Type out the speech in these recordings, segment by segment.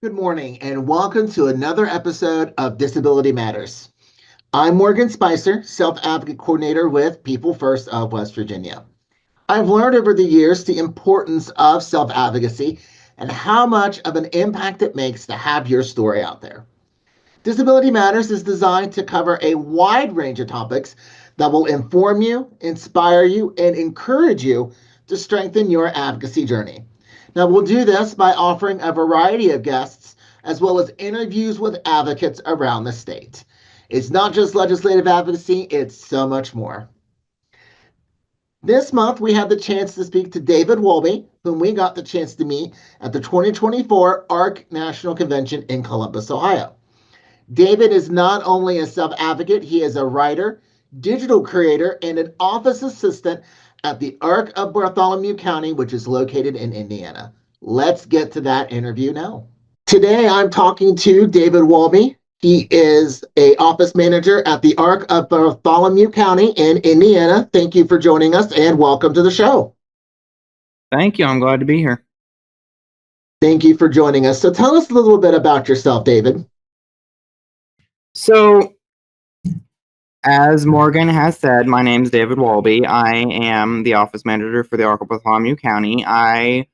Good morning, and welcome to another episode of Disability Matters. I'm Morgan Spicer, Self-Advocate Coordinator with People First of West Virginia. I've learned over the years the importance of self-advocacy and how much of an impact it makes to have your story out there. Disability Matters is designed to cover a wide range of topics that will inform you, inspire you, and encourage you to strengthen your advocacy journey. Now, we'll do this by offering a variety of guests as well as interviews with advocates around the state. It's not just legislative advocacy, it's so much more. This month, we had the chance to speak to David Walby, whom we got the chance to meet at the 2024 Arc National Convention in Columbus, Ohio. David is not only a self-advocate, he is a writer, digital creator, and an office assistant at the Arc of Bartholomew County, which is located in Indiana. Let's get to that interview now. Today, I'm talking to David Walby. He is an office manager at the Arc of Bartholomew County in Indiana. Thank you for joining us and welcome to the show. Thank you. I'm glad to be here. Thank you for joining us. So tell us a little bit about yourself, David. So, as Morgan has said, my name is David Walby. I am the office manager for the Arc of Bartholomew County. I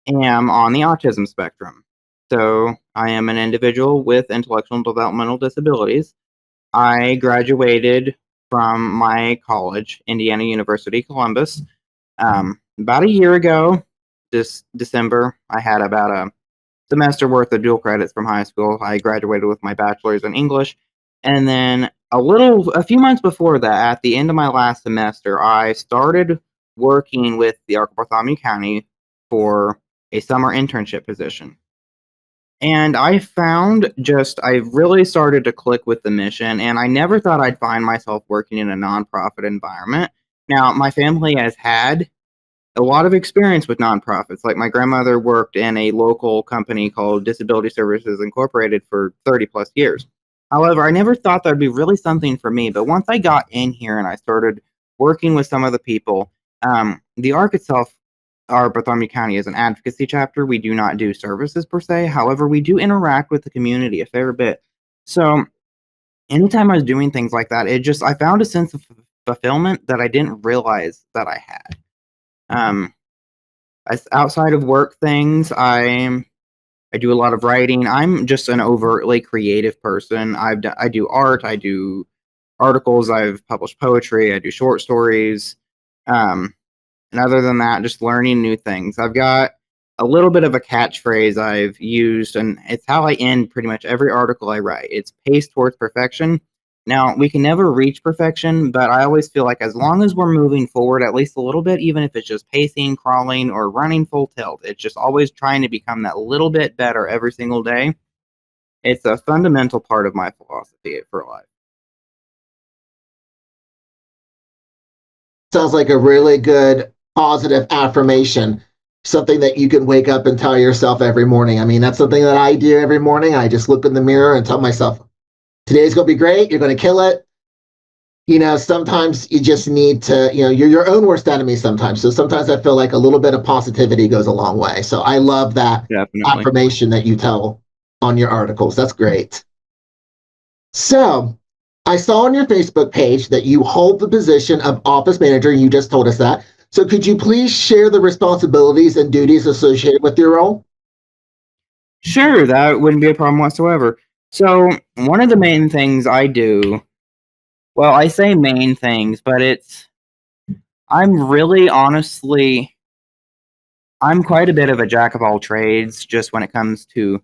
am on the autism spectrum. So, I am an individual with intellectual and developmental disabilities. I graduated from my college, Indiana University, Columbus, about a year ago. This December, I had about a semester worth of dual credits from high school. I graduated with my bachelor's in English. And then a few months before that, at the end of my last semester, I started working with the Arc of Bartholomew County for a summer internship position. And I really started to click with the mission, and I never thought I'd find myself working in a nonprofit environment. Now, my family has had a lot of experience with nonprofits. Like, my grandmother worked in a local company called Disability Services Incorporated for 30 plus years. However, I never thought that'd be really something for me. But once I got in here and I started working with some of the people, the ARC itself, our Bartholomew County, is an advocacy chapter. We do not do services per se. However, we do interact with the community a fair bit. So anytime I was doing things like that, I found a sense of fulfillment that I didn't realize that I had. Outside of work things, I do a lot of writing. I'm just an overtly creative person. I do art. I do articles. I've published poetry. I do short stories. And other than that, just learning new things. I've got a little bit of a catchphrase I've used, and it's how I end pretty much every article I write. It's pace towards perfection. Now, we can never reach perfection, but I always feel like as long as we're moving forward at least a little bit, even if it's just pacing, crawling, or running full tilt, it's just always trying to become that little bit better every single day. It's a fundamental part of my philosophy for life. Sounds like a really good positive affirmation, something that you can wake up and tell yourself every morning. I mean, that's something that I do every morning. I just look in the mirror and tell myself, today's going to be great. You're going to kill it. Sometimes you just need to, you're your own worst enemy sometimes. So sometimes I feel like a little bit of positivity goes a long way. So I love that affirmation that you tell on your articles. That's great. So I saw on your Facebook page that you hold the position of office manager. You just told us that. So could you please share the responsibilities and duties associated with your role? Sure, that wouldn't be a problem whatsoever. So one of the main things I do, well, I say main things, but I'm quite a bit of a jack of all trades just when it comes to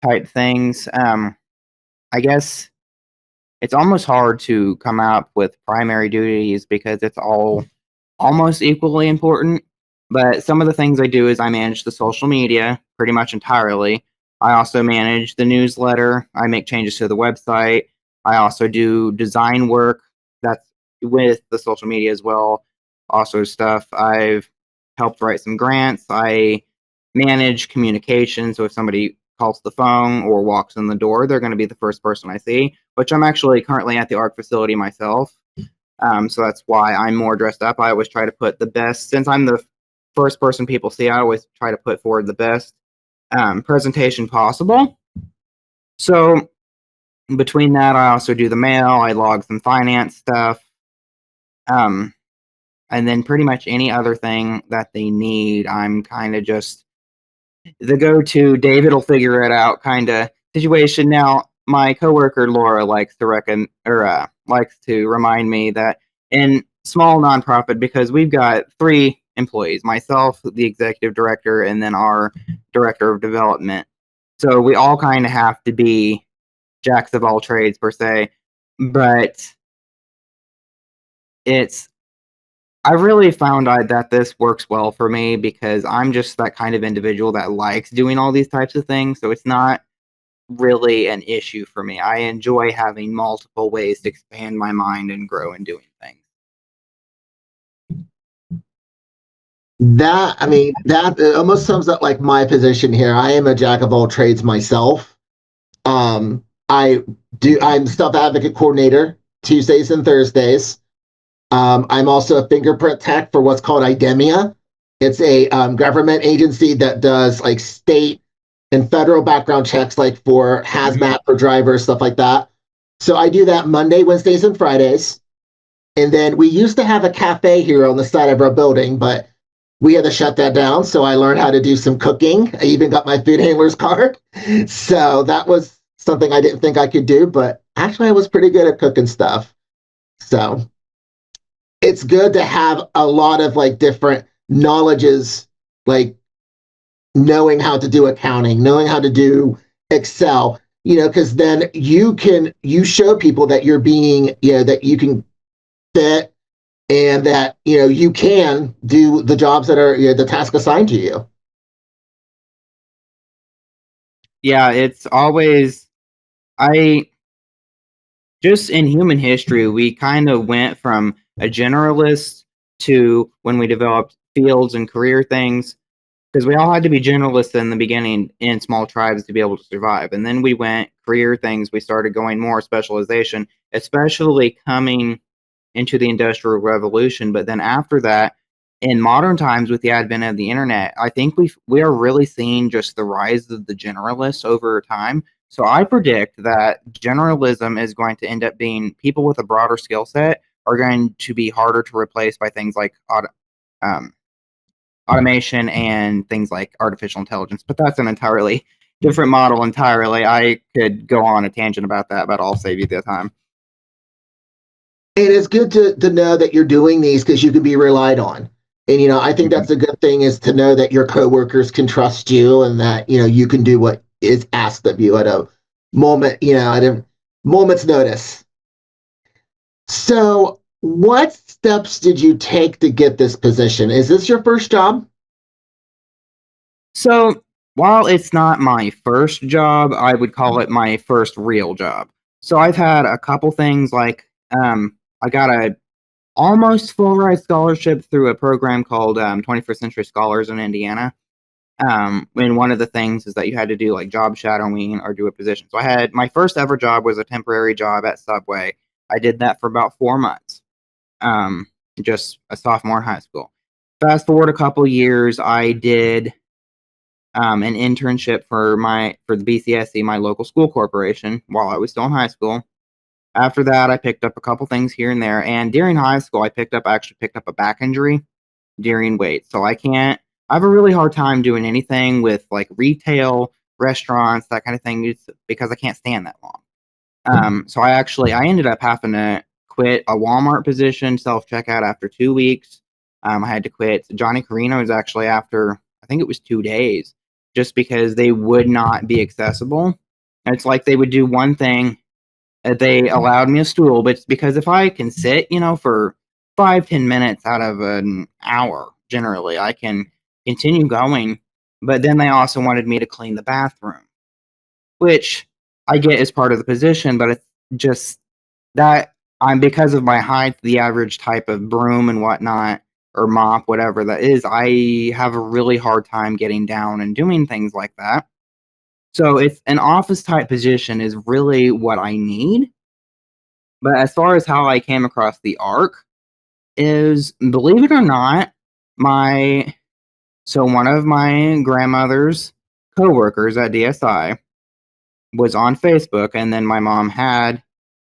type things. I guess it's almost hard to come up with primary duties because it's all almost equally important. But some of the things I do is I manage the social media pretty much entirely. I also manage the newsletter. I make changes to the website. I also do design work that's with the social media as well. Also stuff I've helped write some grants. I manage communication. So if somebody calls the phone or walks in the door, they're going to be the first person I see, which I'm actually currently at the ARC facility myself. So that's why I'm more dressed up. I always try to put the best, since I'm the first person people see, I always try to put forward the best presentation possible. So between that, I also do the mail. I log some finance stuff. Um, and then pretty much any other thing that they need, I'm kind of just the go-to. David will figure it out kind of situation. Now, my coworker Laura likes to likes to remind me that in small nonprofit, because we've got 3 employees, myself, the executive director, and then our director of development. So we all kind of have to be jacks of all trades per se, but it's I really found out that this works well for me because I'm just that kind of individual that likes doing all these types of things. So it's not really an issue for me. I enjoy having multiple ways to expand my mind and grow in doing things. That almost sums up like my position here. I am a jack of all trades myself. I'm self advocate coordinator Tuesdays and Thursdays. I'm also a fingerprint tech for what's called IDEMIA. It's a government agency that does like state and federal background checks, like for hazmat for drivers, stuff like that. So I do that Monday, Wednesdays, and Fridays. And then we used to have a cafe here on the side of our building, but we had to shut that down. So I learned how to do some cooking. I even got my food handler's card. So that was something I didn't think I could do, but actually I was pretty good at cooking stuff. So it's good to have a lot of like different knowledges, like knowing how to do accounting, knowing how to do Excel, because then you show people that you're being, that you can fit and that, you can do the jobs that are the task assigned to you. Yeah, it's always I just in human history, we kind of went from a generalist to when we developed fields and career things, because we all had to be generalists in the beginning in small tribes to be able to survive. And then we went career things, we started going more specialization, especially coming into the Industrial Revolution. But then after that, in modern times with the advent of the internet, I think we are really seeing just the rise of the generalists over time. So I predict that generalism is going to end up being people with a broader skill set are going to be harder to replace by things like um, automation and things like artificial intelligence. But that's an entirely different model entirely. I could go on a tangent about that, but I'll save you the time. And it's good to know that you're doing these because you can be relied on. And I think that's a good thing, is to know that your coworkers can trust you and that you can do what is asked of you at a moment's notice. So, what steps did you take to get this position? Is this your first job? So while it's not my first job, I would call it my first real job. So I've had a couple things like I got a almost full ride scholarship through a program called 21st Century Scholars in Indiana. And one of the things is that you had to do like job shadowing or do a position. So I had my first ever job was a temporary job at Subway. I did that for about 4 months, um, just a sophomore in high school. Fast forward a couple years, I did an internship for the BCSC, my local school corporation, while I was still in high school. After that, I picked up a couple things here and there. And during high school, actually picked up a back injury during weight. So I have a really hard time doing anything with like retail, restaurants, that kind of thing, because I can't stand that long. So I ended up having to quit a Walmart position, self checkout, after 2 weeks. I had to quit Johnny Carino's actually after, I think it was 2 days, just because they would not be accessible. And it's like they would do one thing, they allowed me a stool, but it's because if I can sit, for 5-10 minutes out of an hour, generally, I can continue going. But then they also wanted me to clean the bathroom, which I get as part of the position, but it's just that I'm because of my height, the average type of broom and whatnot, or mop, whatever that is, I have a really hard time getting down and doing things like that. So it's an office type position is really what I need. But as far as how I came across the Arc is, believe it or not, my one of my grandmother's coworkers at DSI was on Facebook, and then my mom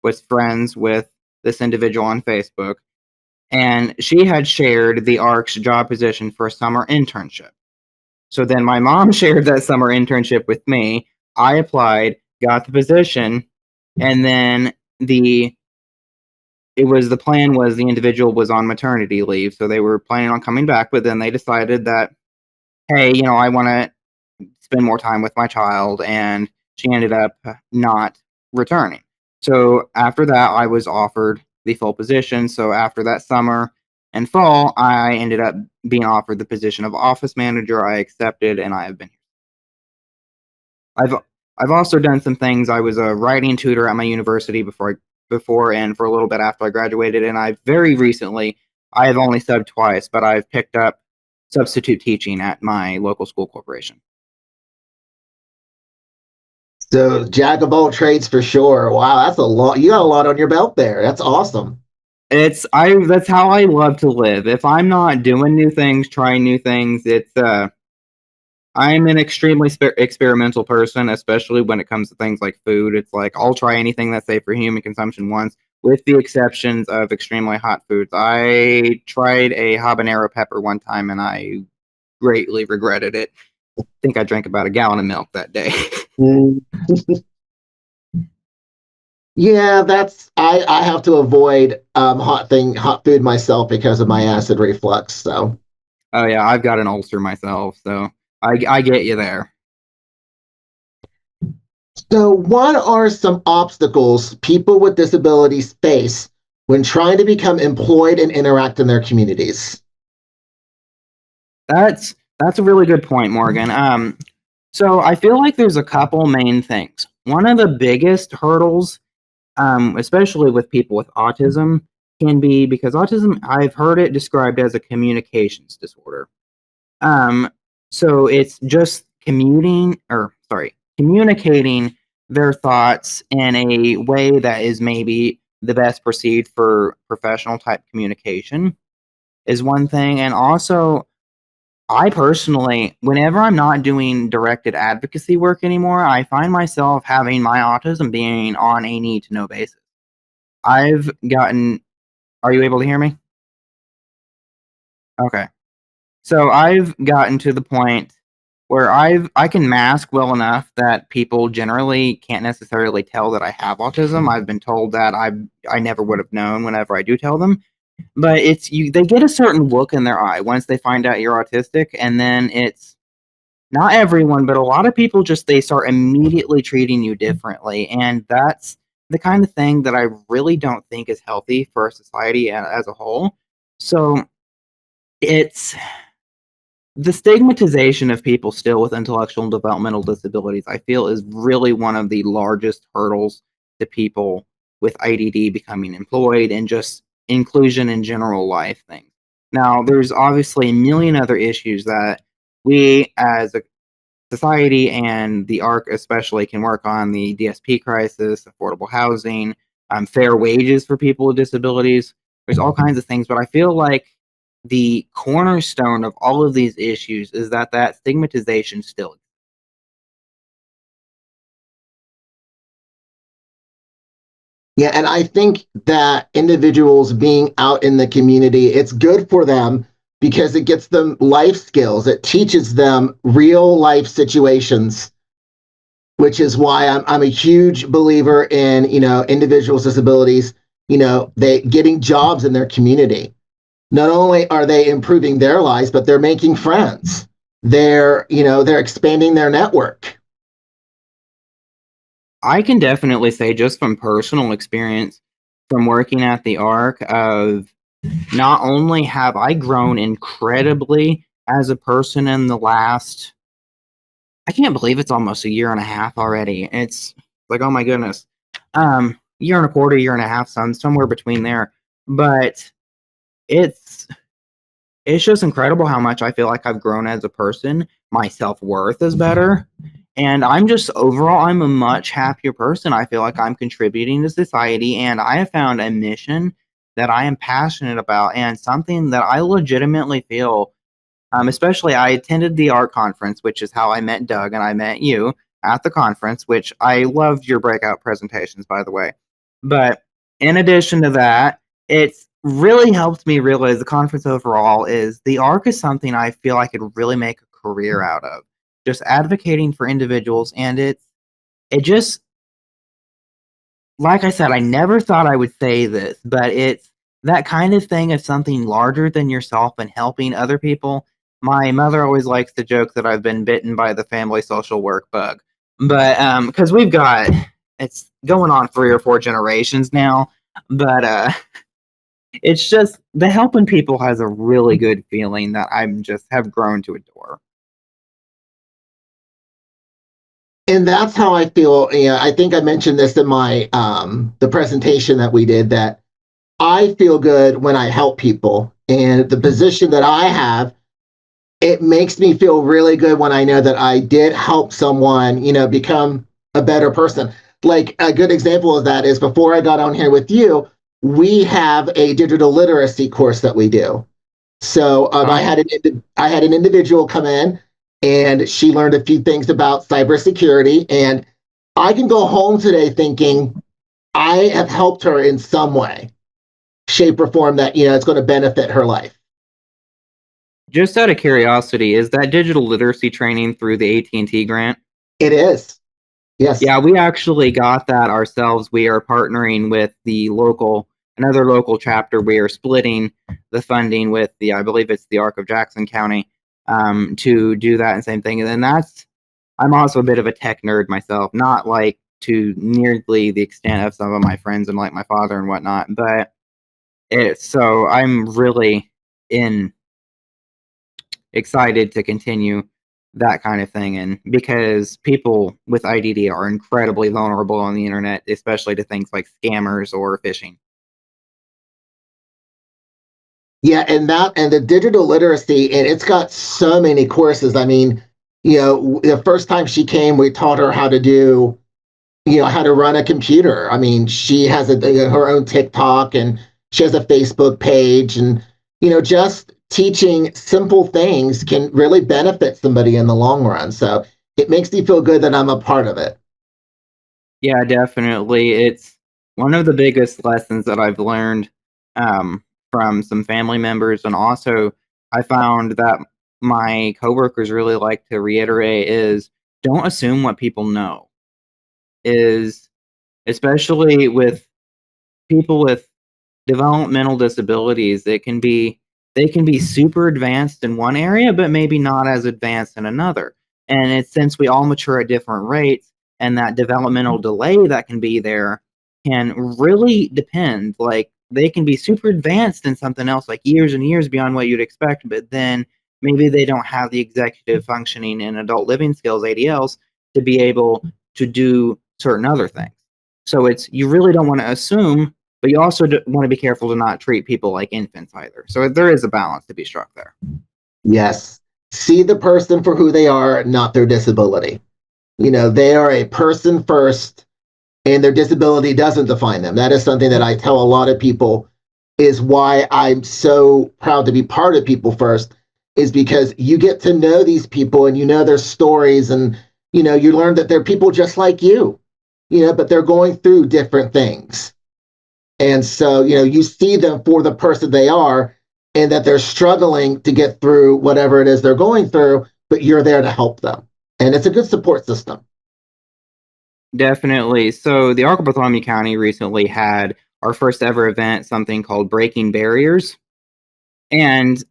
was friends with this individual on Facebook, and she had shared the ARC's job position for a summer internship. So then my mom shared that summer internship with me. I applied, got the position, and then the plan was the individual was on maternity leave, so they were planning on coming back, but then they decided that, hey, I want to spend more time with my child, and she ended up not returning. So after that, I was offered the full position. So after that summer and fall, I ended up being offered the position of office manager. I accepted, and I have been here. I've also done some things. I was a writing tutor at my university before and for a little bit after I graduated, and I have only subbed twice, but I've picked up substitute teaching at my local school corporation. So jack of all trades for sure. Wow, that's a lot. You got a lot on your belt there. That's awesome. That's how I love to live. If I'm not doing new things, trying new things, I'm an extremely experimental person, especially when it comes to things like food. It's like I'll try anything that's safe for human consumption once, with the exceptions of extremely hot foods. I tried a habanero pepper one time, and I greatly regretted it. I think I drank about a gallon of milk that day. Yeah, I have to avoid hot food myself because of my acid reflux. So. Oh yeah, I've got an ulcer myself, so I get you there. So, what are some obstacles people with disabilities face when trying to become employed and interact in their communities? That's a really good point, Morgan. So I feel like there's a couple main things. One of the biggest hurdles, especially with people with autism, can be because autism, I've heard it described as a communications disorder. So it's just communicating their thoughts in a way that is maybe the best perceived for professional type communication is one thing. And also, I personally, whenever I'm not doing directed advocacy work anymore, I find myself having my autism being on a need to know basis. Are you able to hear me? Okay. So I've gotten to the point where I can mask well enough that people generally can't necessarily tell that I have autism. I've been told that I never would have known whenever I do tell them. But they get a certain look in their eye once they find out you're autistic, and then it's not everyone, but a lot of people they start immediately treating you differently, and that's the kind of thing that I really don't think is healthy for our society as a whole. So it's the stigmatization of people still with intellectual and developmental disabilities, I feel, is really one of the largest hurdles to people with IDD becoming employed and just inclusion in general life things. Now, there's obviously a million other issues that we as a society and the ARC especially can work on: the DSP crisis, affordable housing, fair wages for people with disabilities. There's all kinds of things, but I feel like the cornerstone of all of these issues is that stigmatization still exists. Yeah, and I think that individuals being out in the community, it's good for them because it gets them life skills. It teaches them real life situations, which is why I'm a huge believer in, individuals with disabilities, they getting jobs in their community. Not only are they improving their lives, but they're making friends. They're expanding their network. I can definitely say, just from personal experience from working at the ARC, of not only have I grown incredibly as a person in the last, I can't believe it's almost a year and a half already. It's like, oh my goodness. Year and a quarter, year and a half, somewhere between there. But it's just incredible how much I feel like I've grown as a person. My self-worth is better. And I'm a much happier person. I feel like I'm contributing to society, and I have found a mission that I am passionate about and something that I legitimately feel, especially I attended the art conference, which is how I met Doug and I met you. at the conference, which I loved your breakout presentations, by the way. But in addition to that, it's really helped me realize the conference overall is the ARC is something I feel I could really make a career out of. Just advocating for individuals, and it just, like I said, I never thought I would say this, but it's that kind of thing of something larger than yourself and helping other people. My mother always likes to joke that I've been bitten by the family social work bug, but because it's going on 3 or 4 generations now, but it's just the helping people has a really good feeling that I'm just have grown to adore. And that's how I feel. I think I mentioned this in my the presentation that we did, that I feel good when I help people. And the position that I have, it makes me feel really good when I know that I did help someone, become a better person. Like a good example of that is before I got on here with you, we have a digital literacy course that we do. So I had an individual come in, and she learned a few things about cybersecurity. And I can go home today thinking I have helped her in some way, shape, or form that it's going to benefit her life. Just out of curiosity, is that digital literacy training through the AT&T grant? It is. Yes. Yeah, we actually got that ourselves. We are partnering with another local chapter. We are splitting the funding with I believe it's the Arc of Jackson County, to do that and same thing. And then I'm also a bit of a tech nerd myself, not like to nearly the extent of some of my friends and like my father and whatnot, but so I'm really excited to continue that kind of thing. And because people with IDD are incredibly vulnerable on the internet, especially to things like scammers or phishing. Yeah, and the digital literacy, and it's got so many courses. I mean, the first time she came, we taught her how to do, how to run a computer. I mean, she has her own TikTok, and she has a Facebook page, and just teaching simple things can really benefit somebody in the long run. So it makes me feel good that I'm a part of it. Yeah, definitely. It's one of the biggest lessons that I've learned, from some family members, and also I found that my coworkers really like to reiterate is don't assume what people know. Is especially with people with developmental disabilities, they can be super advanced in one area, but maybe not as advanced in another. And it's since we all mature at different rates, and that developmental delay that can be there can really depend. Like they can be super advanced in something else, like years and years beyond what you'd expect, but then maybe they don't have the executive functioning and adult living skills (ADLs) to be able to do certain other things. So you really don't want to assume, but you also want to be careful to not treat people like infants either. So there is a balance to be struck there. Yes. See the person for who they are, not their disability. They are a person first, and their disability doesn't define them. That is something that I tell a lot of people, is why I'm so proud to be part of People First, is because you get to know these people, and their stories, and you learn that they're people just like you, but they're going through different things. And so, you see them for the person they are, and that they're struggling to get through whatever it is they're going through, but you're there to help them. And it's a good support system. Definitely. So the Arc of Bartholomew County recently had our first ever event, something called Breaking Barriers. And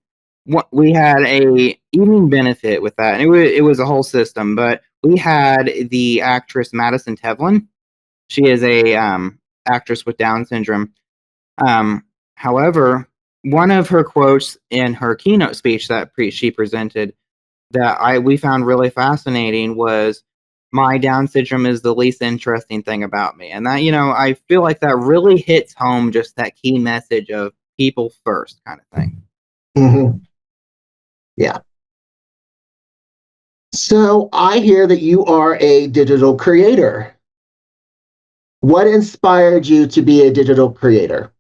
we had a evening benefit with that. And it was a whole system, but we had the actress Madison Tevlin. She is a actress with Down syndrome. However, one of her quotes in her keynote speech that she presented that we found really fascinating was, "My Down syndrome is the least interesting thing about me." And that, I feel like that really hits home just that key message of people first kind of thing. Mm-hmm. Yeah. So I hear that you are a digital creator. What inspired you to be a digital creator?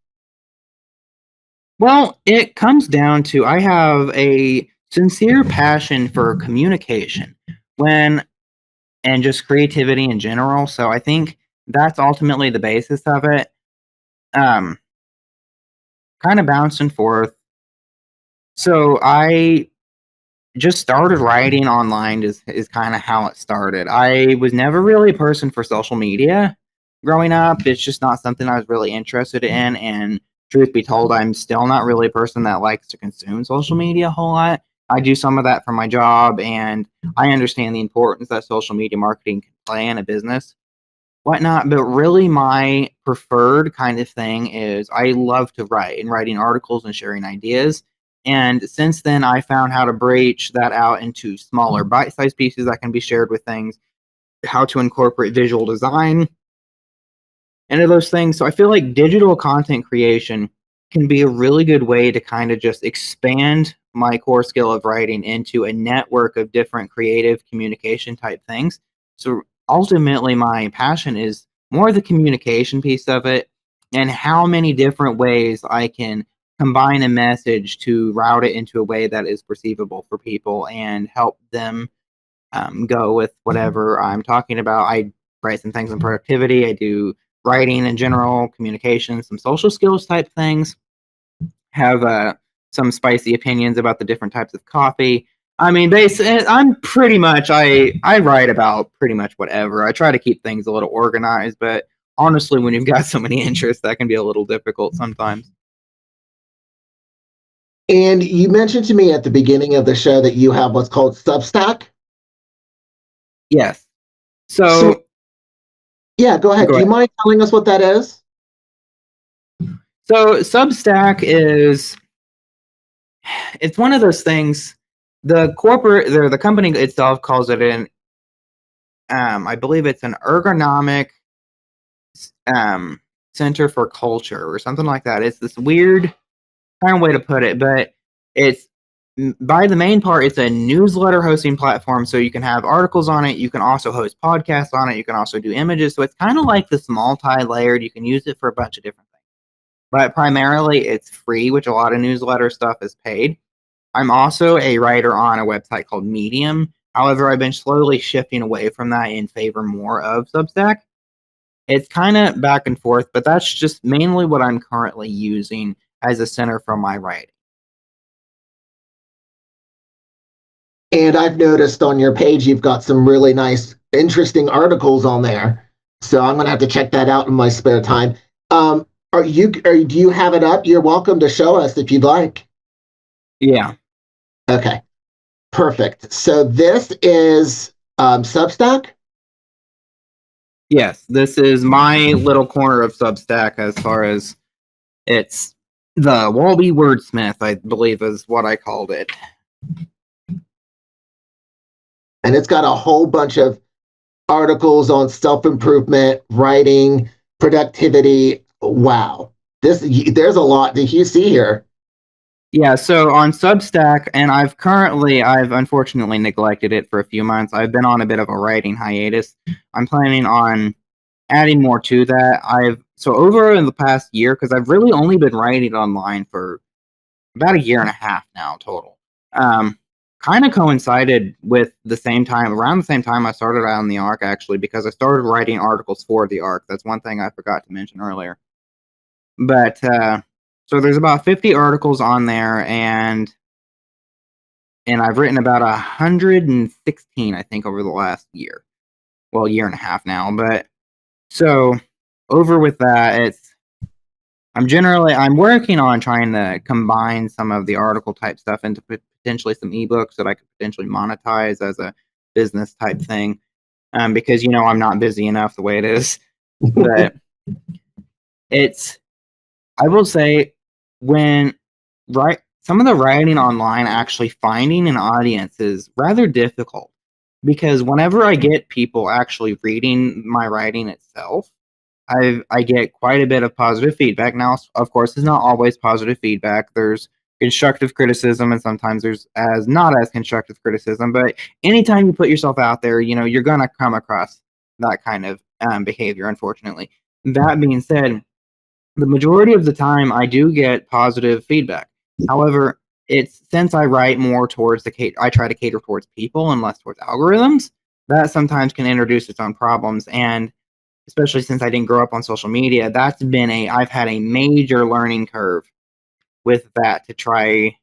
Well, it comes down to I have a sincere passion for communication. When and just creativity in general. So I think that's ultimately the basis of it. Kind of bouncing forth. So I just started writing online is kind of how it started. I was never really a person for social media growing up. It's just not something I was really interested in. And truth be told, I'm still not really a person that likes to consume social media a whole lot. I do some of that for my job, and I understand the importance that social media marketing can play in a business, whatnot. But really, my preferred kind of thing is I love to write and writing articles and sharing ideas. And since then, I found how to breach that out into smaller bite sized pieces that can be shared with things, how to incorporate visual design into those things. So I feel like digital content creation can be a really good way to kind of just expand my core skill of writing into a network of different creative communication type things. So ultimately, my passion is more the communication piece of it and how many different ways I can combine a message to route it into a way that is perceivable for people and help them go with whatever I'm talking about. I write some things on productivity. I do writing in general, communication, some social skills type things. Have some spicy opinions about the different types of coffee. I mean, I'm pretty much I write about pretty much whatever. I try to keep things a little organized, but honestly, when you've got so many interests, that can be a little difficult sometimes. And you mentioned to me at the beginning of the show that you have what's called Substack. Yes. So, So yeah, go ahead. go Do you ahead. mind telling us what that is? So Substack is it's one of those things. The company itself calls it an I believe it's an ergonomic um, center for culture or something like that. It's this weird kind of way to put it, but it's by the main part, it's a newsletter hosting platform. So you can have articles on it. You can also host podcasts on it. You can also do images. So it's kind of like this multi-layered. You can use it for a bunch of different things. But primarily, it's free, which a lot of newsletter stuff is paid. I'm also a writer on a website called Medium. However, I've been slowly shifting away from that in favor more of Substack. It's kind of back and forth, but that's just mainly what I'm currently using as a center for my writing. And I've noticed on your page you've got some really nice, interesting articles on there. So I'm gonna have to check that out in my spare time. Do you have it up? You're welcome to show us if you'd like. Yeah. Okay, perfect. So this is Substack. Yes, this is my little corner of Substack as far as it's the Walby Wordsmith, I believe is what I called it. And it's got a whole bunch of articles on self-improvement, writing, productivity. Wow. There's a lot that you see here. Yeah, so on Substack, and I've unfortunately neglected it for a few months. I've been on a bit of a writing hiatus. I'm planning on adding more to that. So over in the past year, because I've really only been writing online for about a year and a half now total. Kind of coincided with around the same time I started out on the Arc, actually, because I started writing articles for the Arc. That's one thing I forgot to mention earlier. But so there's about 50 articles on there, and I've written about 116, I think, over the last year. Well, year and a half now. But so over with that, I'm working on trying to combine some of the article type stuff into potentially some ebooks that I could potentially monetize as a business type thing. Because I'm not busy enough the way it is. But I will say, when some of the writing online, actually finding an audience is rather difficult, because whenever I get people actually reading my writing itself, I get quite a bit of positive feedback. Now, of course, it's not always positive feedback. There's constructive criticism, and sometimes there's not as constructive criticism. But anytime you put yourself out there, you're gonna come across that kind of behavior. Unfortunately, that being said, the majority of the time I do get positive feedback. However, it's since I write more towards I try to cater towards people and less towards algorithms. that sometimes can introduce its own problems. And especially since I didn't grow up on social media, I've had a major learning curve with that to try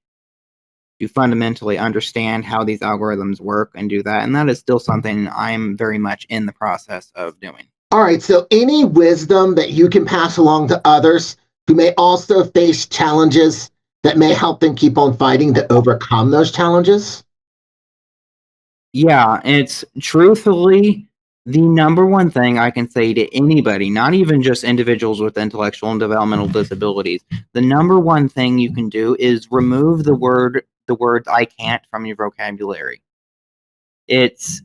to fundamentally understand how these algorithms work and do that. And that is still something I'm very much in the process of doing. All right, so any wisdom that you can pass along to others who may also face challenges that may help them keep on fighting to overcome those challenges? Yeah, it's truthfully the number one thing I can say to anybody, not even just individuals with intellectual and developmental disabilities. The number one thing you can do is remove the words I can't from your vocabulary. It's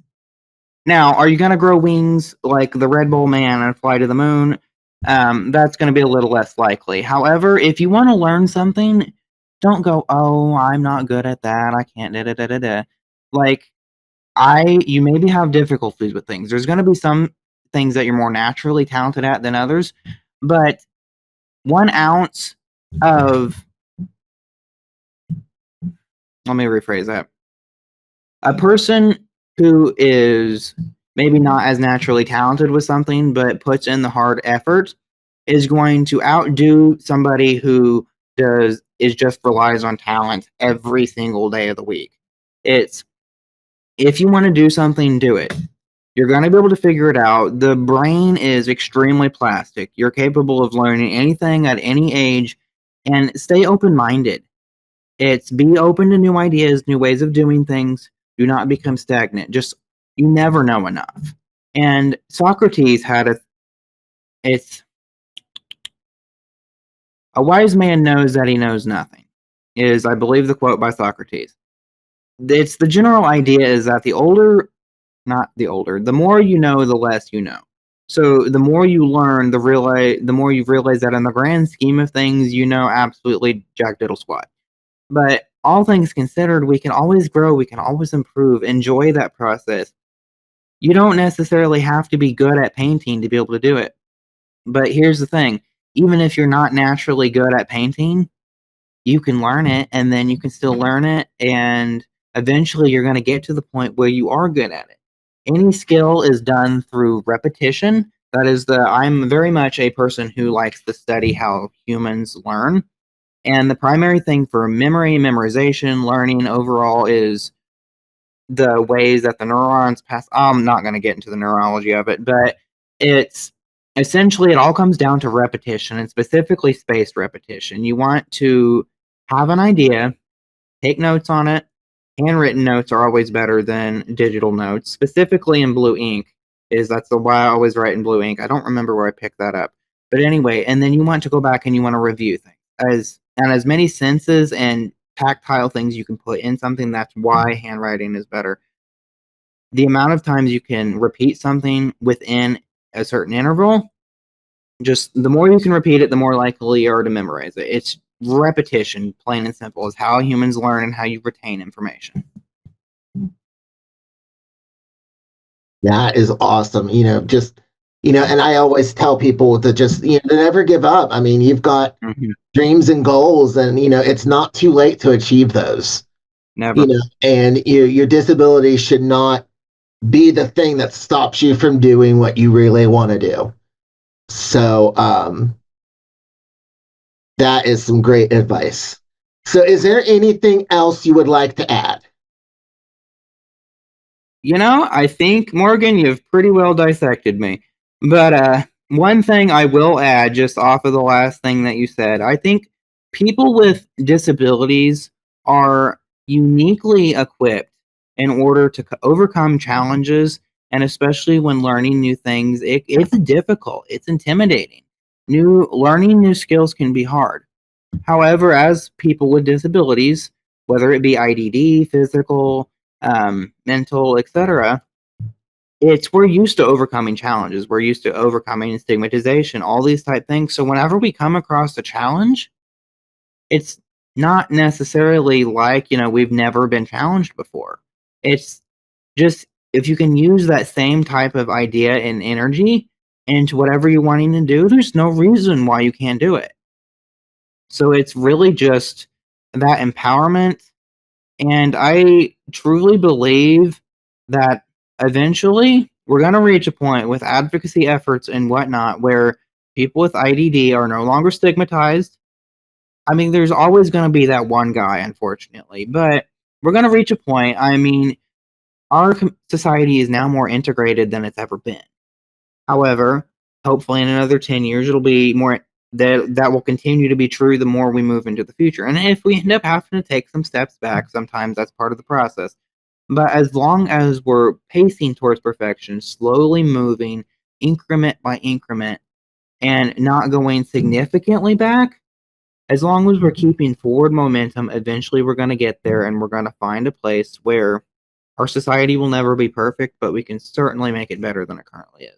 Now, are you going to grow wings like the Red Bull man and fly to the moon? That's going to be a little less likely. However, if you want to learn something, don't go, "Oh, I'm not good at that. I can't da da da da da." Like you maybe have difficulties with things. There's going to be some things that you're more naturally talented at than others, but 1 ounce of let me rephrase that. A person who is maybe not as naturally talented with something but puts in the hard effort is going to outdo somebody who is just relies on talent every single day of the week. It's If you want to do something, do it. You're going to be able to figure it out. The brain is extremely plastic. You're capable of learning anything at any age, and stay open-minded. It's Be open to new ideas, new ways of doing things. Do not become stagnant. You never know enough. And Socrates it's a wise man knows that he knows nothing, is, I believe, the quote by Socrates. It's the general idea is that the more you know, the less you know. So the more you learn, the more you realize that in the grand scheme of things, you know absolutely jack diddle squat. But all things considered, we can always grow, we can always improve, enjoy that process. You don't necessarily have to be good at painting to be able to do it. But here's the thing, even if you're not naturally good at painting, you can learn it and then you can still learn it, and eventually you're going to get to the point where you are good at it. Any skill is done through repetition. I'm very much a person who likes to study how humans learn. And the primary thing for memory, memorization, learning overall is the ways that the neurons pass. I'm not going to get into the neurology of it, but it's it all comes down to repetition, and specifically spaced repetition. You want to have an idea, take notes on it. Handwritten notes are always better than digital notes, specifically in blue ink. That's the why I always write in blue ink. I don't remember where I picked that up. But anyway, and then you want to go back and you want to review things. As many senses and tactile things you can put in something, that's why handwriting is better. The amount of times you can repeat something within a certain interval, just the more you can repeat it, the more likely you are to memorize it. It's repetition, plain and simple, is how humans learn and how you retain information. That is awesome. And I always tell people to just, to never give up. I mean, you've got dreams and goals, and, it's not too late to achieve those. Never. And your disability should not be the thing that stops you from doing what you really want to do. So, that is some great advice. So is there anything else you would like to add? I think, Morgan, you've pretty well dissected me. But one thing I will add, just off of the last thing that you said, I think people with disabilities are uniquely equipped in order to overcome challenges, and especially when learning new things. It's difficult. It's intimidating. Learning new skills can be hard. However, as people with disabilities, whether it be IDD, physical, mental, etc., we're used to overcoming challenges. We're used to overcoming stigmatization, all these type things. So whenever we come across a challenge, it's not necessarily like, we've never been challenged before. It's just, if you can use that same type of idea and energy into whatever you're wanting to do, there's no reason why you can't do it. So it's really just that empowerment. And I truly believe that eventually we're going to reach a point with advocacy efforts and whatnot where people with IDD are no longer stigmatized. I mean, there's always going to be that one guy, unfortunately, but we're going to reach a point. I mean, our society is now more integrated than it's ever been. However, hopefully in another 10 years, it'll be more that will continue to be true the more we move into the future. And if we end up having to take some steps back, sometimes that's part of the process. But as long as we're pacing towards perfection, slowly moving increment by increment and not going significantly back, as long as we're keeping forward momentum, eventually we're going to get there and we're going to find a place where our society will never be perfect, but we can certainly make it better than it currently is.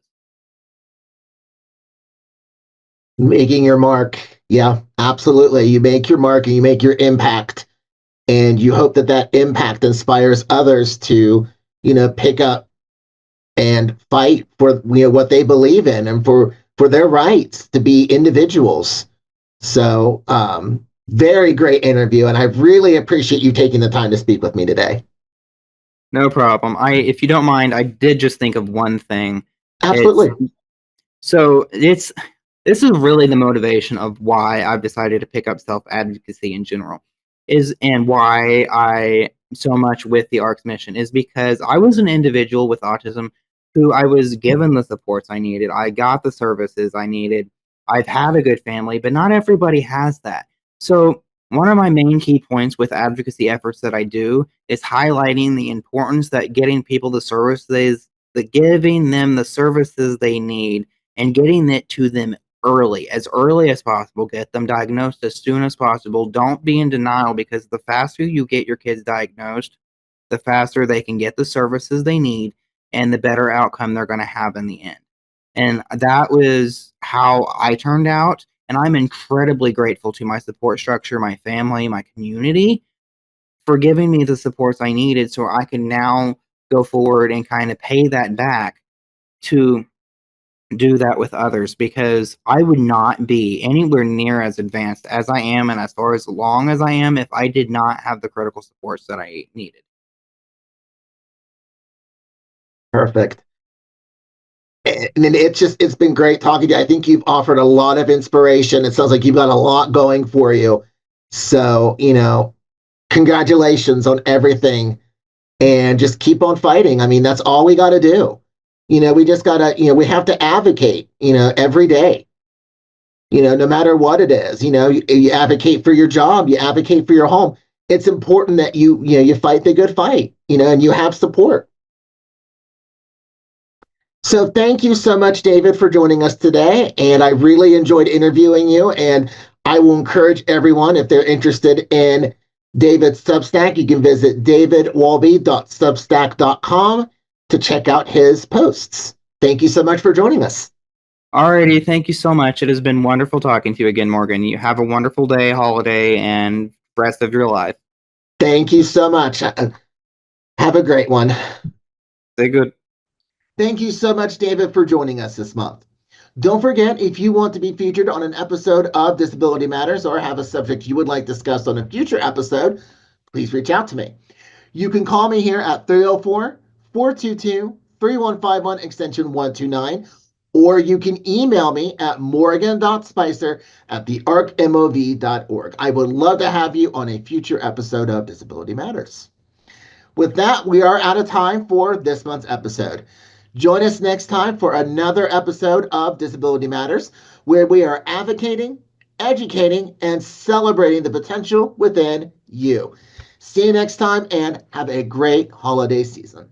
Making your mark. Yeah, absolutely. You make your mark and you make your impact. And you hope that that impact inspires others to, pick up and fight for, what they believe in and for their rights to be individuals. So, very great interview. And I really appreciate you taking the time to speak with me today. No problem. If you don't mind, I did just think of one thing. Absolutely. This is really the motivation of why I've decided to pick up self-advocacy in general, and why I so much with the ARC's mission is because I was an individual with autism who I was given the supports I needed. I got the services I needed. I've had a good family, but not everybody has that. So one of my main key points with advocacy efforts that I do is highlighting the importance that getting people the services, giving them the services they need and getting it to them early as possible. Get them diagnosed as soon as possible. Don't be in denial, because the faster you get your kids diagnosed, the faster they can get the services they need and the better outcome they're going to have in the end. And that was how I turned out. And I'm incredibly grateful to my support structure, my family, my community for giving me the supports I needed so I can now go forward and kind of pay that back to do that with others, because I would not be anywhere near as advanced as I am and as far as long as I am if I did not have the critical supports that I needed. Perfect. And it's been great talking to you. I think you've offered a lot of inspiration. It sounds like you've got a lot going for you. So, congratulations on everything and just keep on fighting. I mean, that's all we got to do. We just got to, we have to advocate, every day, no matter what it is. You advocate for your job, you advocate for your home. It's important that you fight the good fight, and you have support. So thank you so much, David, for joining us today. And I really enjoyed interviewing you. And I will encourage everyone, if they're interested in David's Substack, you can visit davidwalby.substack.com to check out his posts. Thank you so much for joining us. Alrighty, thank you so much. It has been wonderful talking to you again, Morgan. You have a wonderful day, holiday, and rest of your life. Thank you so much. Have a great one. Stay good. Thank you so much, David, for joining us this month. Don't forget, if you want to be featured on an episode of Disability Matters or have a subject you would like discussed on a future episode, please reach out to me. You can call me here at 304-422-3151 extension 129, or you can email me at morgan.spicer@thearcmov.org. I would love to have you on a future episode of Disability Matters. With that, we are out of time for this month's episode. Join us next time for another episode of Disability Matters, where we are advocating, educating, and celebrating the potential within you. See you next time and have a great holiday season.